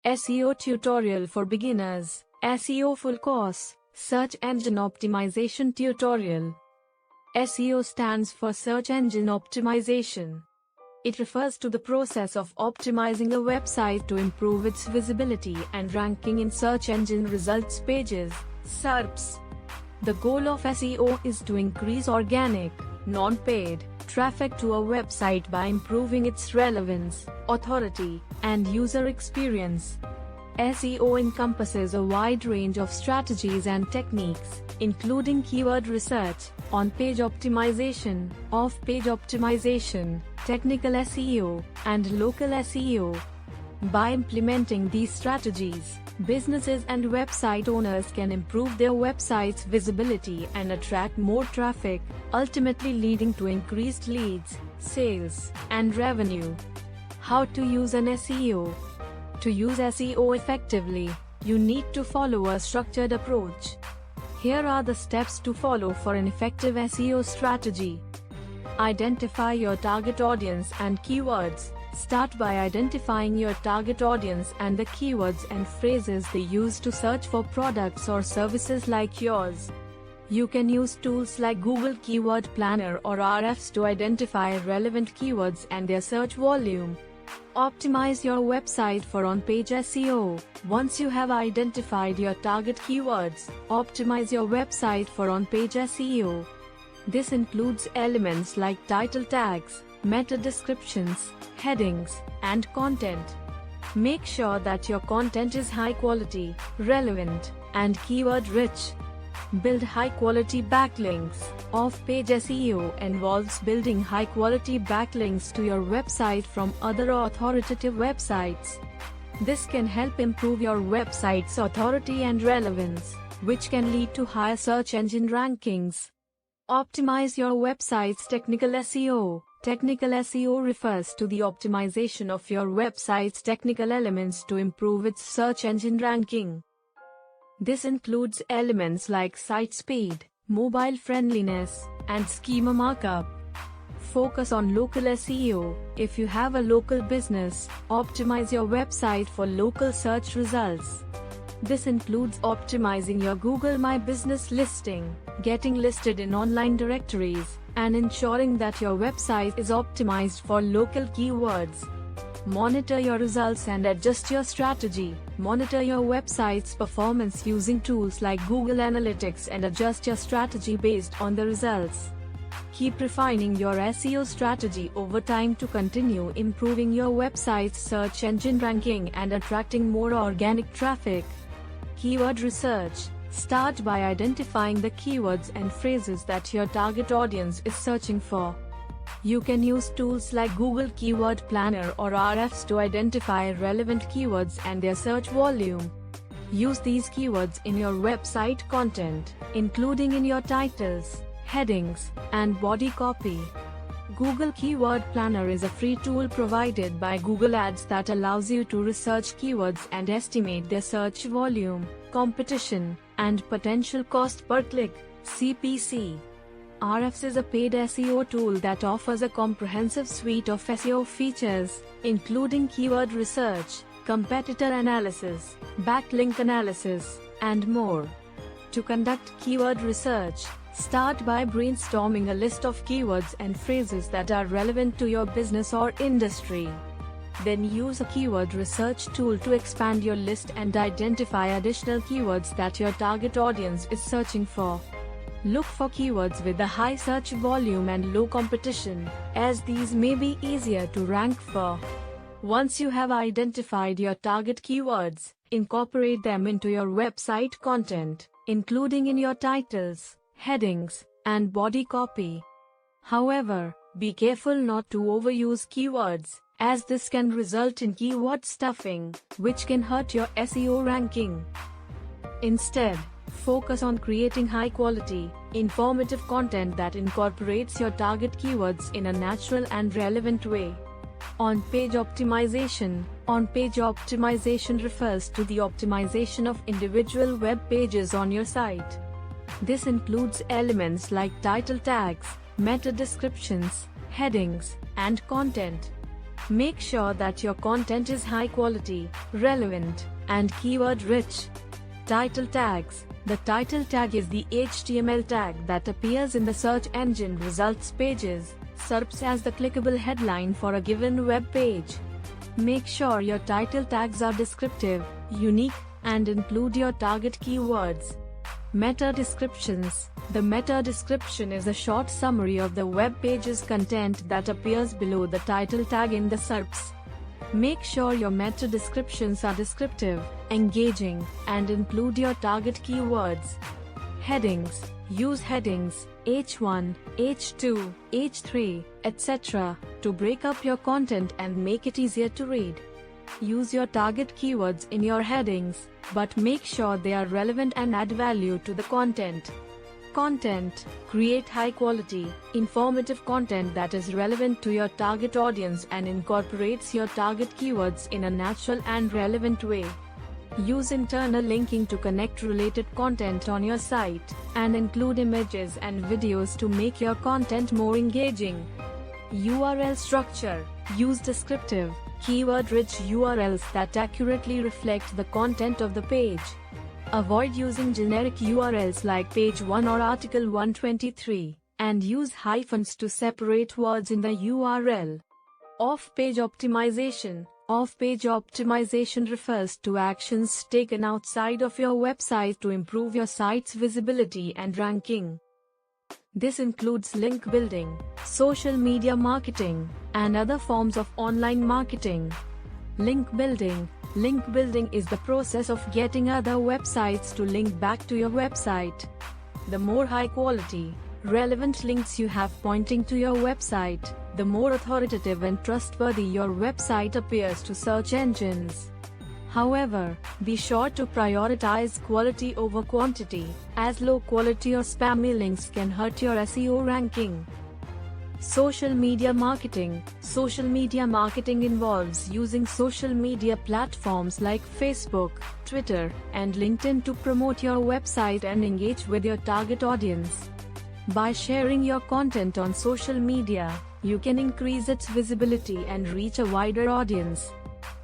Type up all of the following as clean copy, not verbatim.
SEO tutorial for beginners, SEO full course, search engine optimization tutorial. SEO stands for search engine optimization. It refers to the process of optimizing a website to improve its visibility and ranking in search engine results pages, SERPs. The goal of SEO is to increase organic, non-paid traffic to a website by improving its relevance, authority, and user experience. SEO encompasses a wide range of strategies and techniques, including keyword research, on-page optimization, off-page optimization, technical SEO, and local SEO. By implementing these strategies, businesses and website owners can improve their website's visibility and attract more traffic, ultimately leading to increased leads, sales, and revenue. How to use an SEO? To use SEO effectively, you need to follow a structured approach. Here are the steps to follow for an effective SEO strategy. Identify your target audience and keywords. Start by identifying your target audience and the keywords and phrases they use to search for products or services like yours. You can use tools like Google Keyword Planner or Ahrefs to identify relevant keywords and their search volume. Optimize your website for on-page SEO. Once you have identified your target keywords, optimize your website for on-page SEO. This includes elements like title tags, meta descriptions, headings, and content. Make sure that your content is high quality, relevant, and keyword rich. Build high-quality backlinks. Off-page SEO involves building high-quality backlinks to your website from other authoritative websites. This can help improve your website's authority and relevance, which can lead to higher search engine rankings. Optimize your website's technical SEO. Technical SEO refers to the optimization of your website's technical elements to improve its search engine ranking. This includes elements like site speed, mobile friendliness, and schema markup. Focus on local SEO. If you have a local business, optimize your website for local search results. This includes optimizing your Google My Business listing, getting listed in online directories, and ensuring that your website is optimized for local keywords. Monitor your results and adjust your strategy. Monitor your website's performance using tools like Google Analytics and adjust your strategy based on the results. Keep refining your SEO strategy over time to continue improving your website's search engine ranking and attracting more organic traffic. Keyword research. Start by identifying the keywords and phrases that your target audience is searching for. You can use tools like Google Keyword Planner or Ahrefs to identify relevant keywords and their search volume. Use these keywords in your website content, including in your titles, headings, and body copy. Google Keyword Planner is a free tool provided by Google Ads that allows you to research keywords and estimate their search volume, competition, and potential cost per click, CPC. Ahrefs is a paid SEO tool that offers a comprehensive suite of SEO features, including keyword research, competitor analysis, backlink analysis, and more. To conduct keyword research, start by brainstorming a list of keywords and phrases that are relevant to your business or industry. Then use a keyword research tool to expand your list and identify additional keywords that your target audience is searching for. Look for keywords with a high search volume and low competition, as these may be easier to rank for. Once you have identified your target keywords, incorporate them into your website content, including in your titles, headings, and body copy. However, be careful not to overuse keywords, as this can result in keyword stuffing, which can hurt your SEO ranking. Instead, focus on creating high-quality, informative content that incorporates your target keywords in a natural and relevant way. On-page optimization. On-page optimization refers to the optimization of individual web pages on your site. This includes elements like title tags, meta descriptions, headings, and content. Make sure that your content is high quality, relevant, and keyword rich. Title tags. The title tag is the HTML tag that appears in the search engine results pages, serves as the clickable headline for a given web page. Make sure your title tags are descriptive, unique, and include your target keywords. Meta descriptions. The meta description is a short summary of the web page's content that appears below the title tag in the SERPs. Make sure your meta descriptions are descriptive, engaging, and include your target keywords. Headings. Use headings, H1, H2, H3, etc., to break up your content and make it easier to read. Use your target keywords in your headings, but make sure they are relevant and add value to the content. Content. Create high-quality, informative content that is relevant to your target audience and incorporates your target keywords in a natural and relevant way. Use internal linking to connect related content on your site, and include images and videos to make your content more engaging. URL structure. Use descriptive, keyword-rich URLs that accurately reflect the content of the page. Avoid using generic URLs like page 1 or article 123, and use hyphens to separate words in the URL. Off-page optimization. Off-page optimization refers to actions taken outside of your website to improve your site's visibility and ranking. This includes link building, social media marketing, and other forms of online marketing. Link building. Link building is the process of getting other websites to link back to your website. The more high-quality, relevant links you have pointing to your website, the more authoritative and trustworthy your website appears to search engines. However, be sure to prioritize quality over quantity, as low-quality or spammy links can hurt your SEO ranking. Social media marketing. Social media marketing involves using social media platforms like Facebook, Twitter, and LinkedIn to promote your website and engage with your target audience. By sharing your content on social media, you can increase its visibility and reach a wider audience.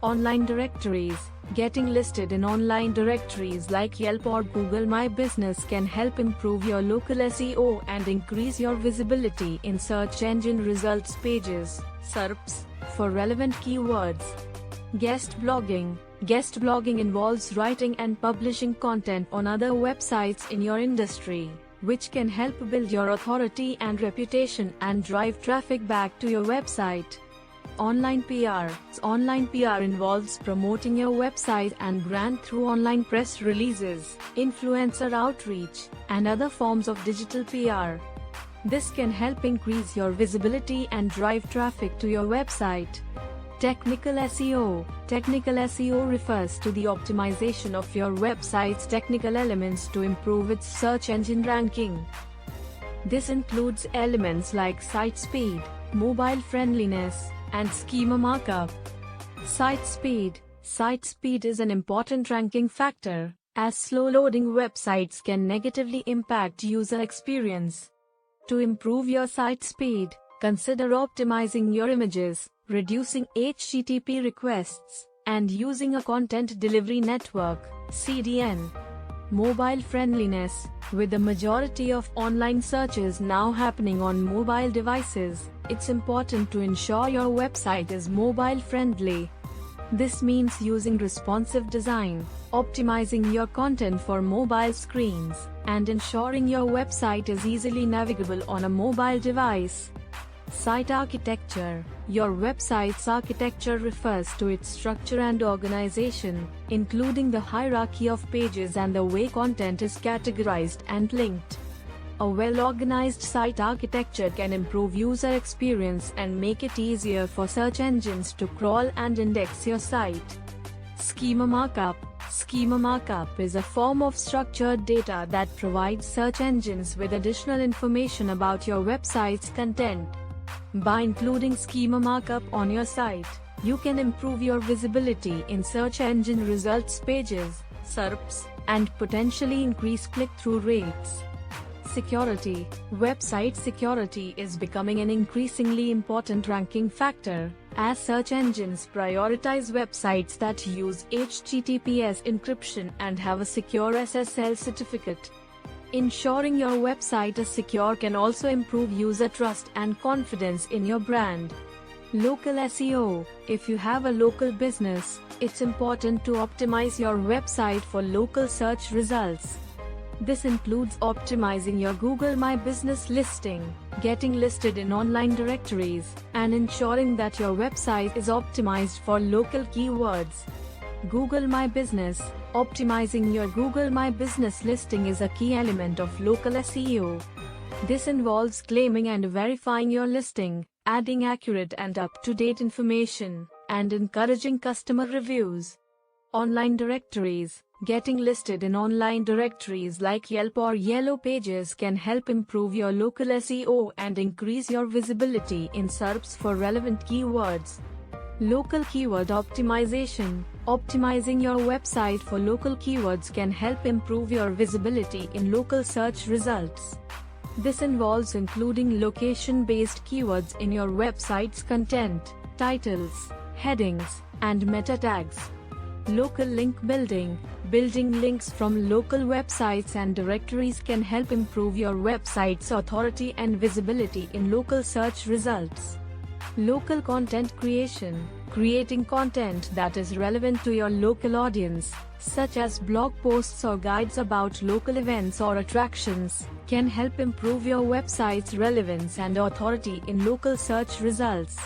Online directories. Getting listed in online directories like Yelp or Google My Business can help improve your local SEO and increase your visibility in search engine results pages, SERPs, for relevant keywords. Guest blogging. Guest blogging involves writing and publishing content on other websites in your industry, which can help build your authority and reputation and drive traffic back to your website. Online PR. Online PR involves promoting your website and brand through online press releases, influencer outreach, and other forms of digital PR. This can help increase your visibility and drive traffic to your website. Technical SEO. Technical SEO refers to the optimization of your website's technical elements to improve its search engine ranking. This includes elements like site speed, mobile friendliness, and schema markup. Site speed. Site speed is an important ranking factor, as slow-loading websites can negatively impact user experience. To improve your site speed, consider optimizing your images, reducing HTTP requests, and using a content delivery network, CDN. Mobile friendliness. With the majority of online searches now happening on mobile devices, it's important to ensure your website is mobile friendly. This means using responsive design, optimizing your content for mobile screens, and ensuring your website is easily navigable on a mobile device. Site architecture. Your website's architecture refers to its structure and organization, including the hierarchy of pages and the way content is categorized and linked. A well-organized site architecture can improve user experience and make it easier for search engines to crawl and index your site. Schema markup. Schema markup is a form of structured data that provides search engines with additional information about your website's content. By including schema markup on your site, you can improve your visibility in search engine results pages, SERPs, and potentially increase click-through rates. security. Website security is becoming an increasingly important ranking factor, as search engines prioritize websites that use HTTPS encryption and have a secure SSL certificate. Ensuring your website is secure can also improve user trust and confidence in your brand. Local SEO. If you have a local business, it's important to optimize your website for local search results. This includes optimizing your Google My Business listing, getting listed in online directories, and ensuring that your website is optimized for local keywords. Google My Business. Optimizing your Google My Business listing is a key element of local SEO. This involves claiming and verifying your listing, adding accurate and up-to-date information, and encouraging customer reviews. Online directories. Getting listed in online directories like Yelp or Yellow Pages can help improve your local SEO and increase your visibility in SERPs for relevant keywords. Local keyword optimization. Optimizing your website for local keywords can help improve your visibility in local search results. This involves including location-based keywords in your website's content, titles, headings, and meta tags. Local link building. Building links from local websites and directories can help improve your website's authority and visibility in local search results. Local content creation. Creating content that is relevant to your local audience, such as blog posts or guides about local events or attractions, can help improve your website's relevance and authority in local search results.